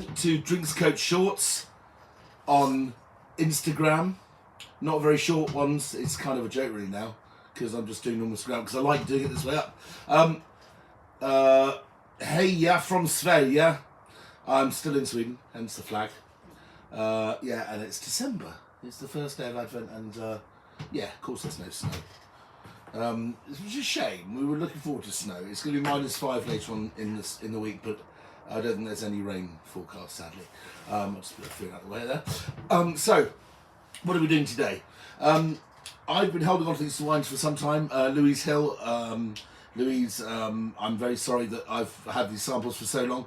again to Drinks Coach Shorts on Instagram. Not very short ones. It's kind of a joke really now because I'm just doing normal Instagram because I like doing it this way up. Hey, yeah, from Sverige. I'm still in Sweden, hence the flag. Yeah, and it's December. It's the first day of Advent, and yeah, of course there's no snow. It's a shame. We were looking forward to snow. It's going to be -5 later on in the week, but I don't think there's any rain forecast, sadly. I'll just put it out of the way there. So, what are we doing today? I've been holding on to these wines for some time. Louise Hill. Louise, I'm very sorry that I've had these samples for so long.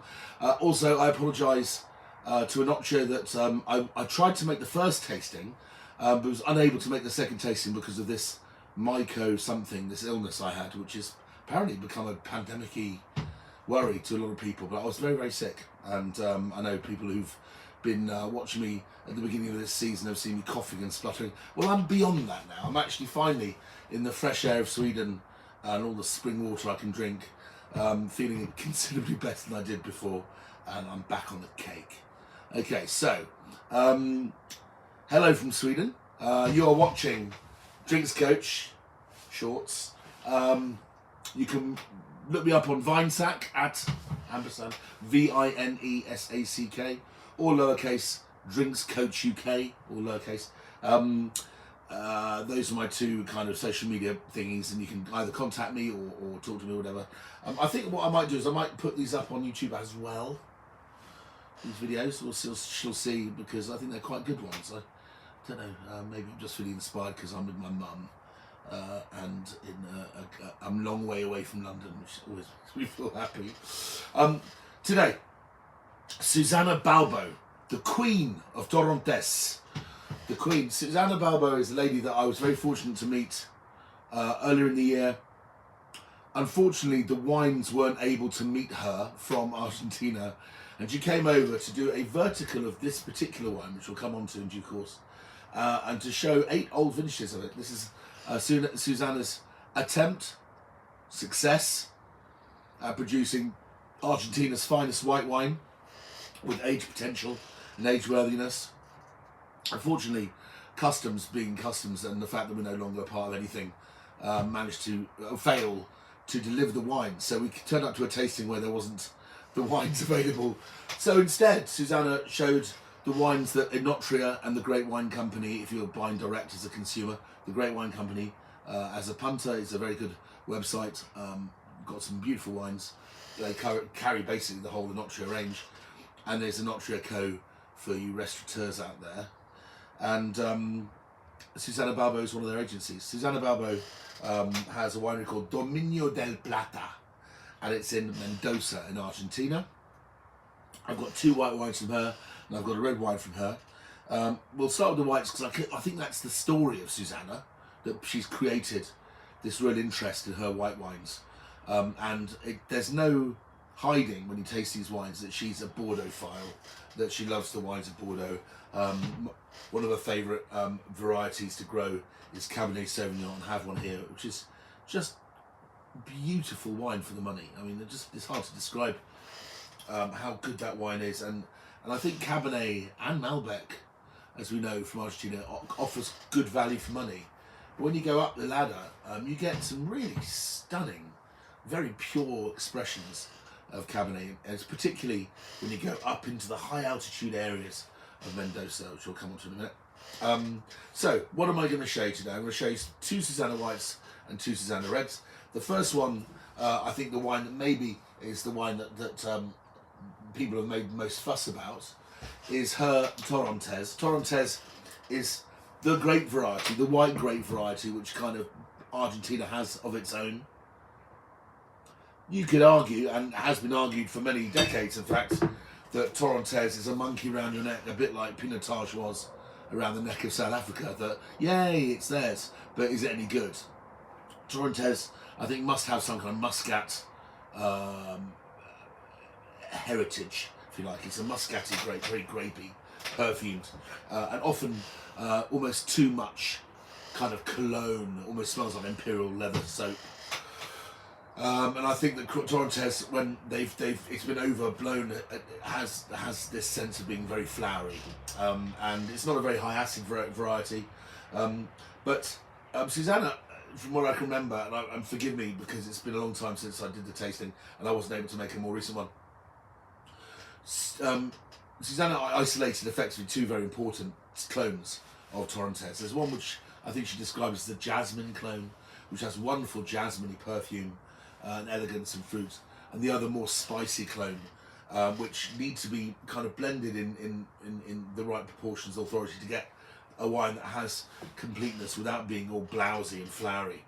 Also, I apologise to Inocchio that I tried to make the first tasting, but was unable to make the second tasting because of this myco something, this illness I had, which has apparently become a pandemic-y worry to a lot of people. But I was very, very sick, and I know people who've been watching me at the beginning of this season have seen me coughing and spluttering. Well, I'm beyond that now. I'm actually finally in the fresh air of Sweden and all the spring water I can drink, feeling considerably better than I did before, and I'm back on the cake. Okay, so hello from Sweden. You are watching Drinks Coach Shorts. You can look me up on Vinesack at ampersand Vinesack, or lowercase Drinks Coach UK, or lowercase. Those are my two kind of social media thingies, and you can either contact me or talk to me or whatever. I think what I might do is I might put these up on YouTube as well. These videos, she'll see, because I think they're quite good ones. I don't know, maybe I'm just feeling inspired because I'm with my mum, and I'm a long way away from London, which always makes me feel happy. Today, Susana Balbo, the Queen of Torrontés. The Queen. Susana Balbo is a lady that I was very fortunate to meet earlier in the year. Unfortunately, the wines weren't able to meet her from Argentina, and she came over to do a vertical of this particular wine, which we'll come on to in due course, and to show 8 old vintages of it. This is Susana's attempt, success, at producing Argentina's finest white wine with age potential and age worthiness. Unfortunately, customs being customs, and the fact that we're no longer a part of anything, managed to fail to deliver the wine. So we turned up to a tasting where there wasn't the wines available. So instead, Susana showed the wines that Inocchio and the Great Wine Company, if you're buying direct as a consumer, the Great Wine Company, as a punter, is a very good website. Got some beautiful wines. They carry basically the whole Inocchio range. And there's Inocchio Co. for you restaurateurs out there. And Susana Balbo is one of their agencies. Susana Balbo has a winery called Dominio del Plata, and it's in Mendoza in Argentina. I've got 2 white wines from her, and I've got a red wine from her. We'll start with the whites because I think that's the story of Susana, that she's created this real interest in her white wines. And there's no hiding when you taste these wines that she's a Bordeaux-phile, that she loves the wines of Bordeaux. One of her favourite varieties to grow is Cabernet Sauvignon, and have one here, which is just beautiful wine for the money. I mean, it's hard to describe how good that wine is, and I think Cabernet and Malbec, as we know from Argentina, offers good value for money. But when you go up the ladder, you get some really stunning, very pure expressions of Cabernet, and it's particularly when you go up into the high altitude areas of Mendoza, which we'll come on to in a minute. So, what am I going to show you today? I'm going to show you 2 Susana Whites and 2 Susana Reds. The first one, I think the wine that maybe is the wine that people have made the most fuss about, is her Torrontés. Torrontés is the grape variety, the white grape variety, which kind of Argentina has of its own. You could argue, and has been argued for many decades, in fact, that Torrontés is a monkey around your neck, a bit like Pinotage was around the neck of South Africa, that, yay, it's theirs, but is it any good? Torrontés, I think, must have some kind of muscat heritage, if you like. It's a muscaty grape, very grapey, perfumed, and often almost too much kind of cologne, almost smells like imperial leather soap. And I think that Torrentes, when it's been overblown, it has this sense of being very flowery, and it's not a very high acid variety. But Susana, from what I can remember, and forgive me because it's been a long time since I did the tasting, and I wasn't able to make a more recent one. Susana isolated effectively two very important clones of Torrentes. There's one which I think she describes as the jasmine clone, which has wonderful jasmine perfume and elegance and fruit, and the other more spicy clone, which need to be kind of blended in the right proportions of authority to get a wine that has completeness without being all blousy and flowery.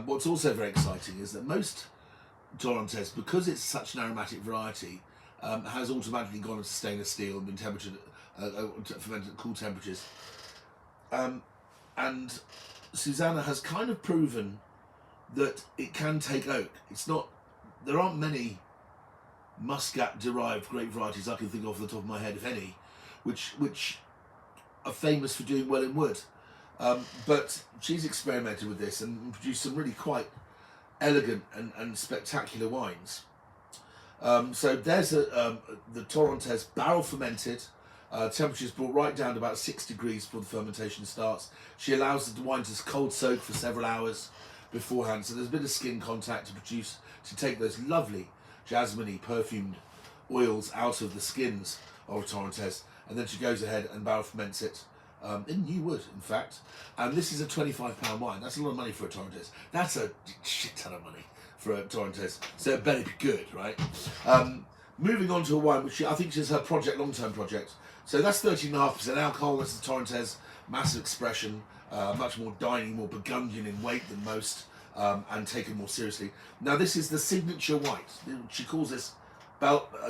What's also very exciting is that most Torrentes, because it's such an aromatic variety, has automatically gone into stainless steel and been fermented at cool temperatures. And Susana has kind of proven that it can take oak. There aren't many Muscat derived grape varieties I can think of off the top of my head, if any, which are famous for doing well in wood. But she's experimented with this and produced some really quite elegant and spectacular wines. So there's the Torrentes barrel fermented, temperatures brought right down to about 6 degrees before the fermentation starts. She allows the wine to cold soak for several hours beforehand, so there's a bit of skin contact to take those lovely jasmine-y perfumed oils out of the skins of Torrentes, and then she goes ahead and barrel ferments it in new wood, in fact. And this is a £25 wine. That's a lot of money for a Torrentes. That's a shit ton of money for a Torrentes, so it better be good, right? Moving on to a wine which I think is her long-term project. So that's 13.5% alcohol. This is Torrentes, massive expression, much more dining, more Burgundian in weight than most, and taken more seriously. Now this is the signature white. She calls this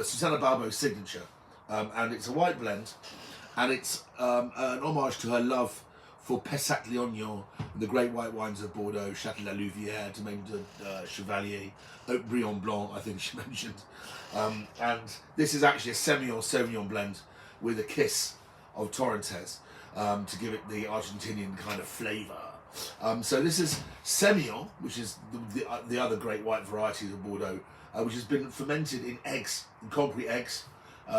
Susana Balbo signature, and it's a white blend, and it's an homage to her love for Pessac-Léognan and the great white wines of Bordeaux, Château-la-Louvière, Domaine de Chevalier, Haut-Brion Blanc, I think she mentioned. And this is actually a Semillon Sauvignon blend with a kiss of Torrentes to give it the Argentinian kind of flavour. So this is Semillon, which is the other great white varieties of Bordeaux, which has been fermented in eggs, in concrete eggs,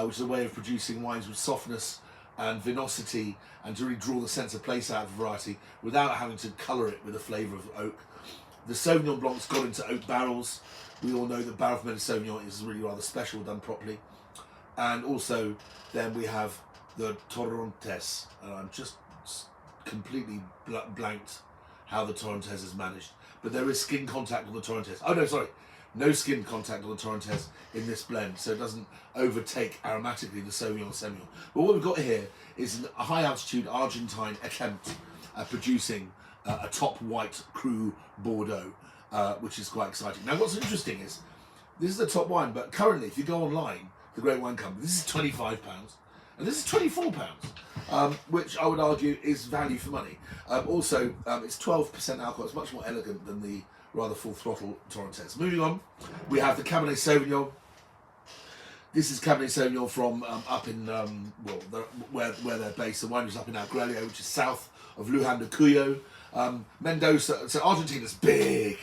which is a way of producing wines with softness and vinosity, and to really draw the sense of place out of variety without having to colour it with a flavour of oak. The Sauvignon Blanc's got into oak barrels. We all know that barrel fermented Sauvignon is really rather special done properly. And also then we have the Torrentes, and I'm just completely blanked how the Torrentes is managed. But there is skin contact on the Torrentes. Oh no, sorry. No skin contact on the Torrentes in this blend, so it doesn't overtake aromatically the Sauvignon Semillon. But what we've got here is a high altitude Argentine attempt at producing a top white cru Bordeaux, which is quite exciting. Now what's interesting is, this is the top wine, but currently if you go online, the Great Wine Company, this is £25 and this is £24, which I would argue is value for money. Also, it's 12% alcohol. It's much more elegant than the rather full throttle Torrentes. Moving on, we have the Cabernet Sauvignon. This is Cabernet Sauvignon from up in where they're based. The winery's up in Agrelio, which is south of Luján de Cuyo. Mendoza. So Argentina's big,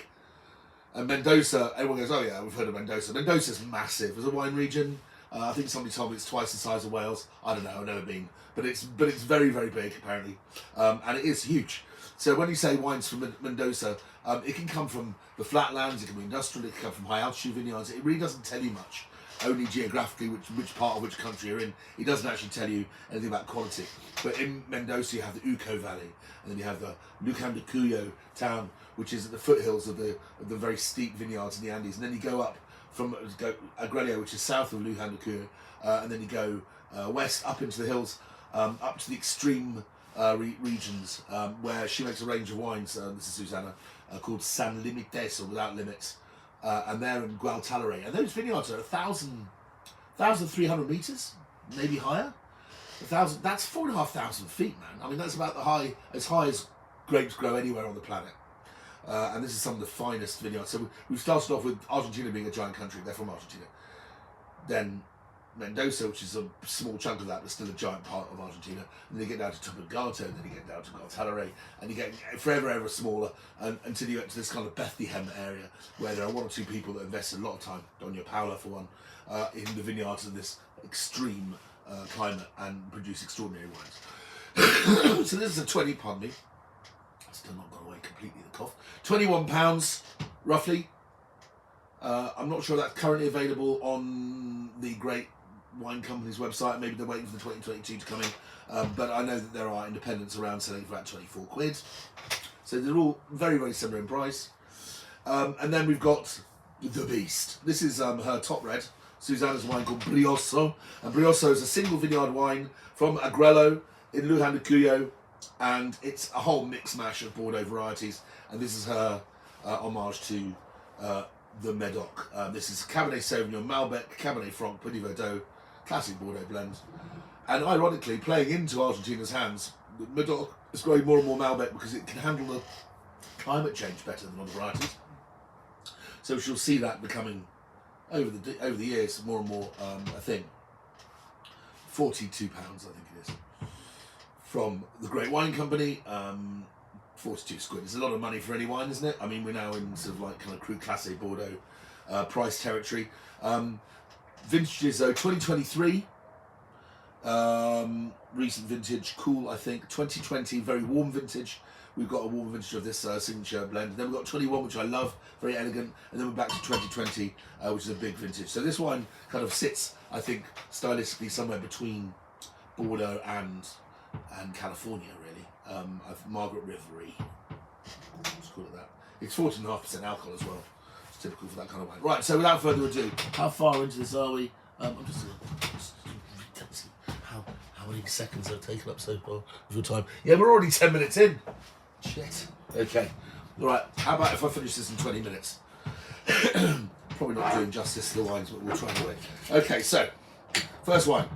and Mendoza. Everyone goes, oh yeah, we've heard of Mendoza. Mendoza's massive as a wine region. I think somebody told me it's twice the size of Wales. I don't know, I've never been, but it's very, very big apparently, and it is huge. So when you say wines from Mendoza, it can come from the flatlands, it can be industrial, it can come from high altitude vineyards. It really doesn't tell you much, only geographically which part of which country you're in. It doesn't actually tell you anything about quality. But in Mendoza you have the Uco Valley, and then you have the Luján de Cuyo town, which is at the foothills of the very steep vineyards in the Andes, and then you go up from Agrelio, which is south of Luján de Cuyo, and then you go west up into the hills, up to the extreme regions, where she makes a range of wines. This is Susana, called San Limites, or Without Limits, and they're in Gualtalare. And those vineyards are 1,300 meters, maybe higher. 1,000. That's 4,500 feet, man. I mean, that's about as high as grapes grow anywhere on the planet. And this is some of the finest vineyards. So we've started off with Argentina being a giant country. They're from Argentina. Then Mendoza, which is a small chunk of that, but still a giant part of Argentina. And then you get down to Tupungato, and then you get down to Guantanamo, and you get forever, ever smaller, until you get to this kind of Bethlehem area, where there are one or two people that invest a lot of time, Doña Paula for one, in the vineyards of this extreme climate and produce extraordinary wines. So this is a 20, pardon me, still not gone away completely, the cough. £21, roughly. I'm not sure that's currently available on the Great Wine Company's website. Maybe they're waiting for the 2022 to come in. But I know that there are independents around selling for about 24 quid. So they're all very, very similar in price. And then we've got the Beast. This is her top red, Susana's wine called Brioso. And Brioso is a single vineyard wine from Agrello in Luján de Cuyo. And it's a whole mix mash of Bordeaux varieties. And this is her homage to the Medoc. This is Cabernet Sauvignon, Malbec, Cabernet Franc, Petit Verdot, classic Bordeaux blend. And ironically, playing into Argentina's hands, the Medoc is growing more and more Malbec because it can handle the climate change better than other varieties. So she'll see that becoming, over the years, more and more a thing. £42, I think it is, from the Great Wine Company. 42 quid. It's a lot of money for any wine, isn't it? I mean, we're now in sort of like kind of Cru Classé Bordeaux price territory. Vintages though, 2023. Recent vintage, cool, I think. 2020, very warm vintage. We've got a warm vintage of this signature blend. Then we've got 21, which I love, very elegant. And then we're back to 2020, which is a big vintage. So this wine kind of sits, I think, stylistically somewhere between Bordeaux and California, really. Margaret Rivery, let's call it that. It's 14.5% alcohol as well. It's typical for that kind of wine. Right, so without further ado, how far into this are we? I'm just how many seconds I've taken up so far of your time. Yeah, we're already 10 minutes in. Shit. Okay. All right, how about if I finish this in 20 minutes? Probably not doing justice to the wines, but we'll try anyway. Okay, so, first wine.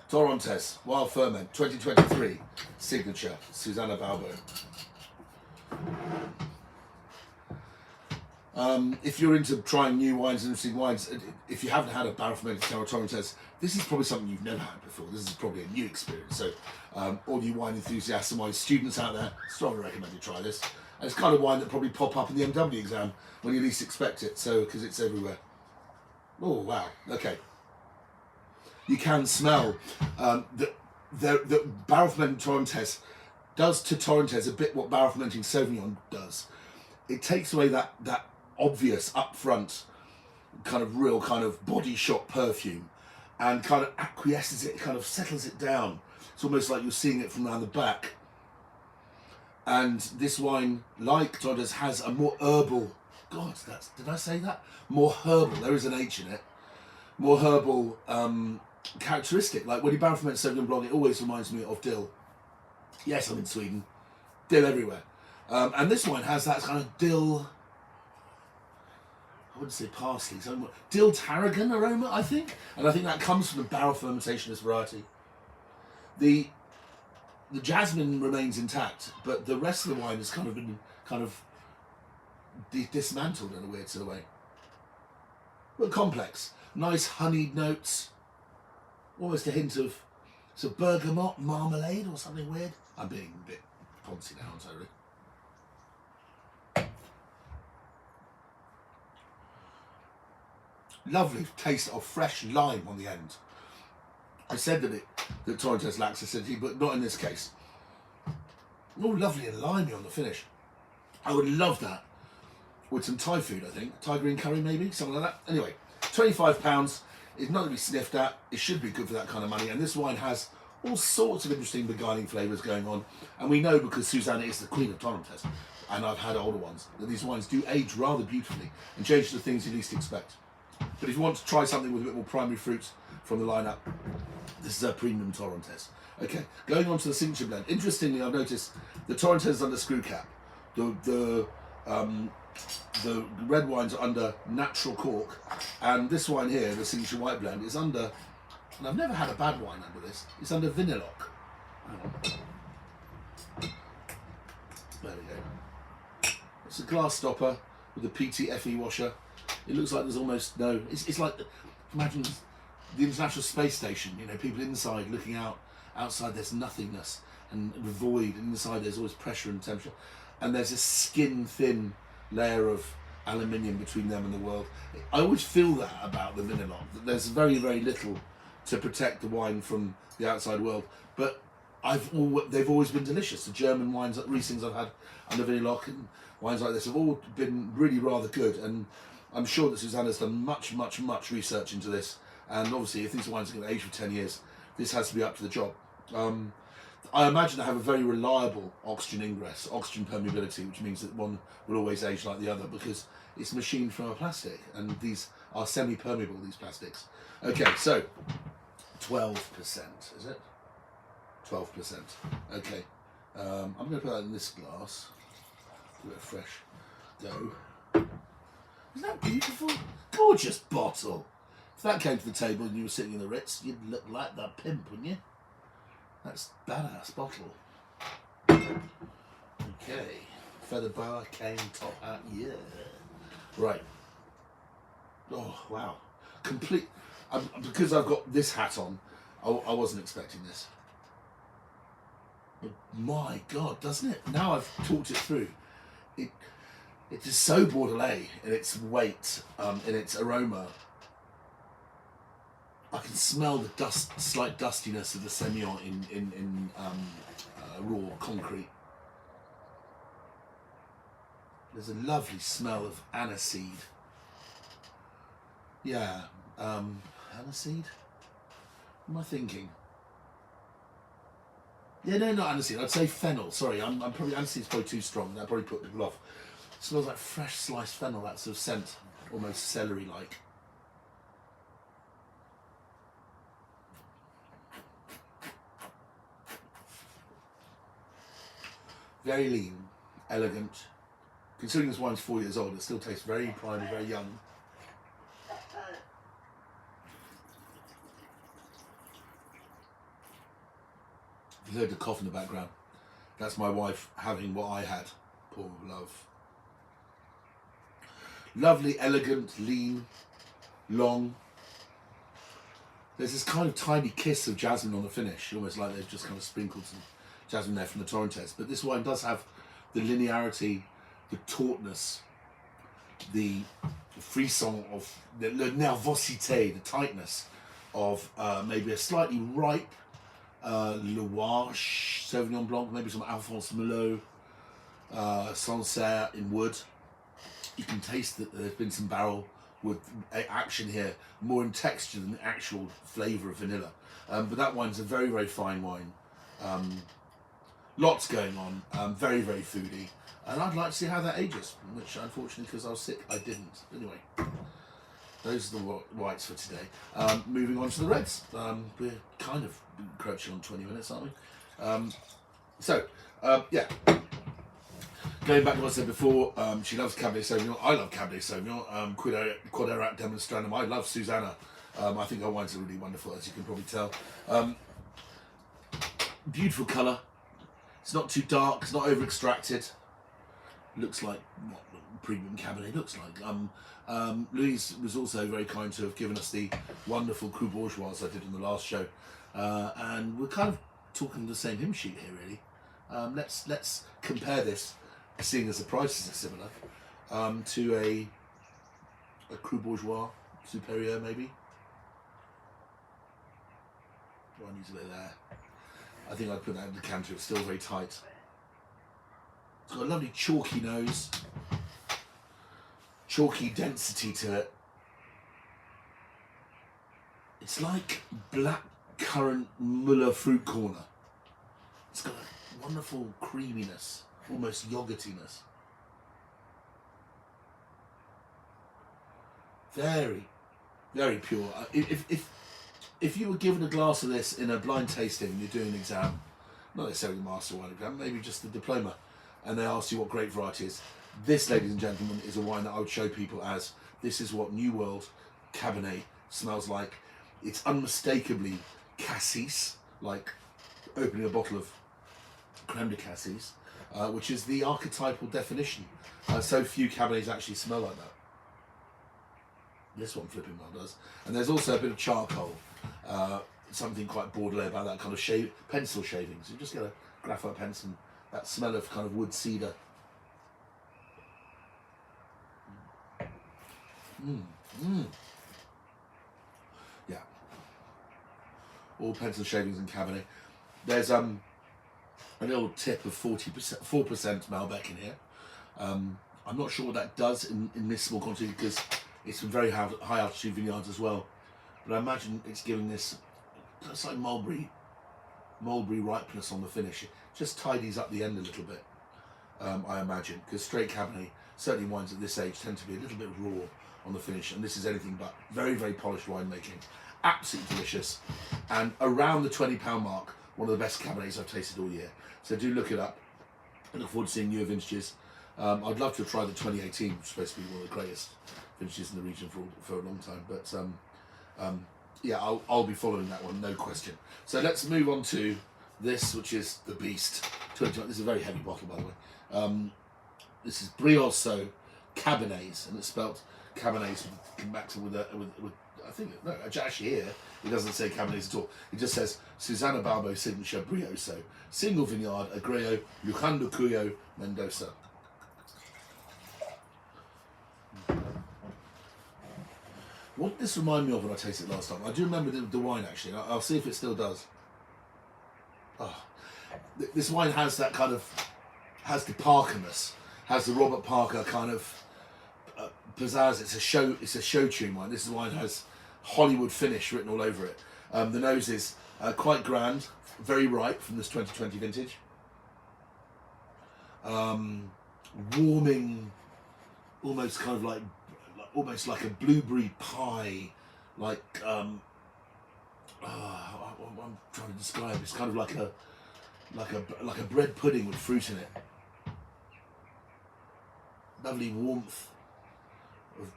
Torrontés, Wild Ferment, 2023, signature, Susana Balbo. If you're into trying new wines and interesting wines, if you haven't had a barrel fermented Torrontés, this is probably something you've never had before. This is probably a new experience. So, all you wine enthusiasts and wine students out there, strongly recommend you try this. And it's kind of wine that probably pop up in the MW exam when you least expect it. So, because it's everywhere. Oh wow. Okay. You can smell the barrel fermented Torrontés does to Torrontés a bit what barrel fermenting Sauvignon does. It takes away that obvious upfront kind of real kind of body shot perfume and kind of acquiesces it, kind of settles it down. It's almost like you're seeing it from around the back. And this wine, like Torrontés, has a more herbal. God, did I say that? More herbal. There is an H in it. More herbal. Characteristic, like when you barrel ferment Sauvignon Blanc, it always reminds me of dill. Yes, I'm in Sweden. Dill everywhere. And this wine has that kind of dill, I wouldn't say parsley, dill tarragon aroma, I think. And I think that comes from the barrel fermentation of this variety. The jasmine remains intact, but the rest of the wine has kind of been dismantled in a weird sort of way. But complex. Nice honeyed notes. Almost a hint of bergamot marmalade or something weird. I'm being a bit poncy now, aren't I, really? Lovely taste of fresh lime on the end. I said that Torrontés lacks acidity, but not in this case. Oh, lovely and limey on the finish. I would love that with some Thai food, I think. Thai green curry, maybe, something like that. Anyway, £25. It's not to be sniffed at. It should be good for that kind of money. And this wine has all sorts of interesting beguiling flavours going on. And we know, because Susana is the queen of Torrontés, and I've had older ones, that these wines do age rather beautifully and change the things you least expect. But if you want to try something with a bit more primary fruits from the lineup, this is a premium Torrontés. Okay, going on to the signature blend. Interestingly, I've noticed the Torrontés is under screw cap. The red wines are under natural cork, and this wine here, the signature white blend, is under, and I've never had a bad wine under this, it's under Vinilloc. There we go. It's a glass stopper with a PTFE washer. It looks like there's almost no, it's like, imagine the International Space Station. You know, people inside looking out. Outside there's nothingness and void, and inside there's always pressure and temperature. And there's a skin-thin layer of aluminium between them and the world. I always feel that about the Vinilog, that there's very, very little to protect the wine from the outside world. But they've always been delicious. The German wines, Rieslings I've had under Vinilog and wines like this have all been really rather good. And I'm sure that Susana's done much, much, much research into this. And obviously, if these wines are going to age for 10 years, this has to be up to the job. I imagine they have a very reliable oxygen ingress, oxygen permeability, which means that one will always age like the other because it's machined from a plastic, and these are semi-permeable, these plastics. Okay, so 12%, is it? 12%. Okay, I'm going to put that in this glass. Give it a fresh go. Isn't that beautiful? Gorgeous bottle. If that came to the table and you were sitting in the Ritz, you'd look like the pimp, wouldn't you? That's badass bottle. Okay, feather bar, cane, top hat, yeah. Right. Oh wow, complete. Because I've got this hat on, I wasn't expecting this. But my God, doesn't it? Now I've talked it through. It is so Bordelais in its weight, in its aroma. I can smell the slight dustiness of the Semillon in raw concrete. There's a lovely smell of aniseed. Yeah, aniseed? What am I thinking? Yeah, no, not aniseed. I'd say fennel. Sorry, I'm probably, aniseed's probably too strong. That probably put people off. It smells like fresh sliced fennel, that sort of scent, almost celery-like. Very lean, elegant. Considering this wine's 4 years old, it still tastes very prime, very young. You heard the cough in the background. That's my wife having what I had. Poor love. Lovely, elegant, lean, long. There's this kind of tiny kiss of jasmine on the finish, almost like they've just kind of sprinkled some jasmine there from the Torrentes. But this wine does have the linearity, the tautness, the frisson of the nervosité, the tightness of maybe a slightly ripe Loire Sauvignon Blanc, maybe some Alphonse Merlot, Sancerre in wood. You can taste that there's been some barrel with action here, more in texture than the actual flavour of vanilla. But that wine's a very, very fine wine. Lots going on, very, very foodie. And I'd like to see how that ages, which unfortunately, because I was sick, I didn't. Anyway, those are the whites for today. Moving on to the reds. We're kind of encroaching on 20 minutes, aren't we? Yeah. Going back to what I said before, she loves Cabernet Sauvignon. I love Cabernet Sauvignon. Quaderat Demonstrandum. I love Susana. I think her wines are really wonderful, as you can probably tell. Beautiful colour. It's not too dark. It's not over extracted. Looks like what premium Cabernet looks like. Louise was also very kind to have given us the wonderful Cru Bourgeois I did on the last show, and we're kind of talking the same hymn sheet here, really. Let's compare this, seeing as the prices are similar, to a Cru Bourgeois Superior, maybe. One needs a bit there. I think I'd put that in the decanter. It's still very tight. It's got a lovely chalky nose, chalky density to it. It's like black currant Muller fruit corner. It's got a wonderful creaminess, almost yogurtiness. Very, very pure. If you were given a glass of this in a blind tasting, you're doing an exam, not necessarily the master wine exam, maybe just the diploma, and they ask you what grape variety is, this, ladies and gentlemen, is a wine that I would show people as, this is what New World Cabernet smells like. It's unmistakably cassis, like opening a bottle of creme de cassis, which is the archetypal definition. So few Cabernets actually smell like that. This one flipping well does. And there's also a bit of charcoal, something quite Bordelais about that kind of pencil shavings. You just get a graphite pencil, and that smell of kind of wood cedar. Yeah. All pencil shavings and Cabernet. There's a little tip of 4% Malbec in here. I'm not sure what that does in this small quantity because it's from very high altitude vineyards as well. But I imagine it's giving this like mulberry ripeness on the finish. It just tidies up the end a little bit, I imagine, because straight Cabernet, certainly wines at this age, tend to be a little bit raw on the finish, and this is anything but. Very, very polished winemaking. Absolutely delicious. And around the £20 mark, one of the best Cabernets I've tasted all year. So do look it up. I look forward to seeing newer vintages. I'd love to try the 2018, which is supposed to be one of the greatest vintages in the region for a long time. But yeah, I'll be following that one, no question. So let's move on to this, which is the Beast. This is a very heavy bottle, by the way. This is Brioso Cabernets, and it's spelt Cabernets with I think, no, actually here, it doesn't say Cabernets at all. It just says Susana Balbo Signature Brioso. Single vineyard, Agrello, Luján de Cuyo, Mendoza. What did this remind me of when I tasted it last time? I do remember the wine, actually. I'll see if it still does. Oh, this wine has that kind of, has the Parker-ness, has the Robert Parker kind of pizzazz. It's a show tune wine. This wine has Hollywood finish written all over it. The nose is quite grand, very ripe from this 2020 vintage. Warming, almost kind of almost like a blueberry pie, like I'm trying to describe. It's kind of like a bread pudding with fruit in it. Lovely warmth of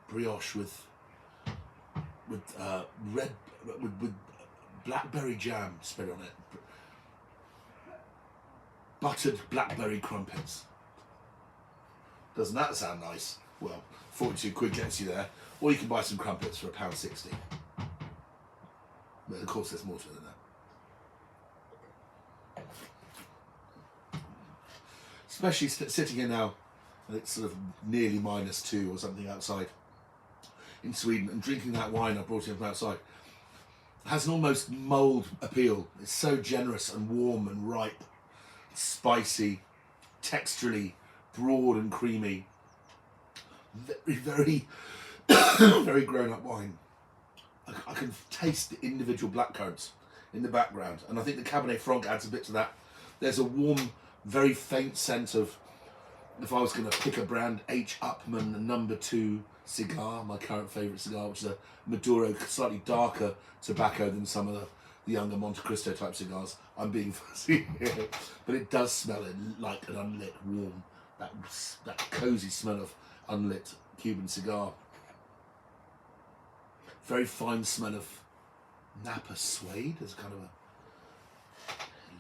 brioche with blackberry jam spread on it. Buttered blackberry crumpets. Doesn't that sound nice? Well, 42 quid gets you there. Or you can buy some crumpets for £1.60. But of course there's more to it than that. Especially sitting here now, and it's sort of nearly -2 or something outside in Sweden, and drinking that wine I brought in from outside. It has an almost mulled appeal. It's so generous and warm and ripe, spicy, texturally broad and creamy. Very, very, very grown-up wine. I can taste the individual blackcurrants in the background, and I think the Cabernet Franc adds a bit to that. There's a warm, very faint scent of, if I was going to pick a brand, H. Upmann No. 2 cigar, my current favourite cigar, which is a Maduro, slightly darker tobacco than some of the younger Monte Cristo type cigars. I'm being fussy here, but it does smell like an unlit, warm, that cosy smell of unlit Cuban cigar. Very fine smell of Napa suede. There's kind of a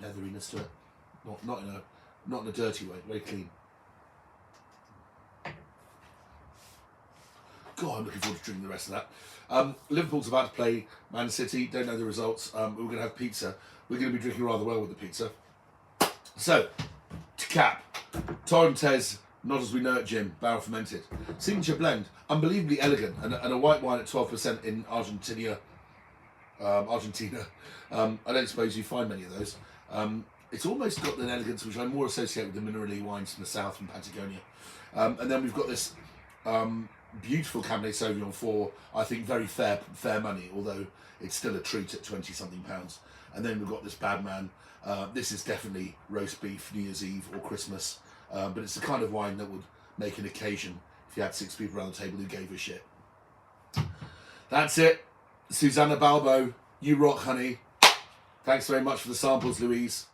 leatheriness to it, not in a dirty way. Very clean. God, I'm looking forward to drinking the rest of that. Liverpool's about to play Man City. Don't know the results. We're going to have pizza. We're going to be drinking rather well with the pizza. So, to cap, Torrentes, not as we know it, Jim, barrel fermented. Signature blend, unbelievably elegant, and a white wine at 12% in Argentina. I don't suppose you find many of those. It's almost got an elegance which I more associate with the mineral wines from the south, from Patagonia. And then we've got this beautiful Cabernet Sauvignon for, I think, very fair money, although it's still a treat at 20-something pounds. And then we've got this bad man. This is definitely roast beef, New Year's Eve or Christmas, but it's the kind of wine that would make an occasion if you had 6 people around the table who gave a shit. That's it. Susana Balbo, you rock, honey. Thanks very much for the samples, Louise.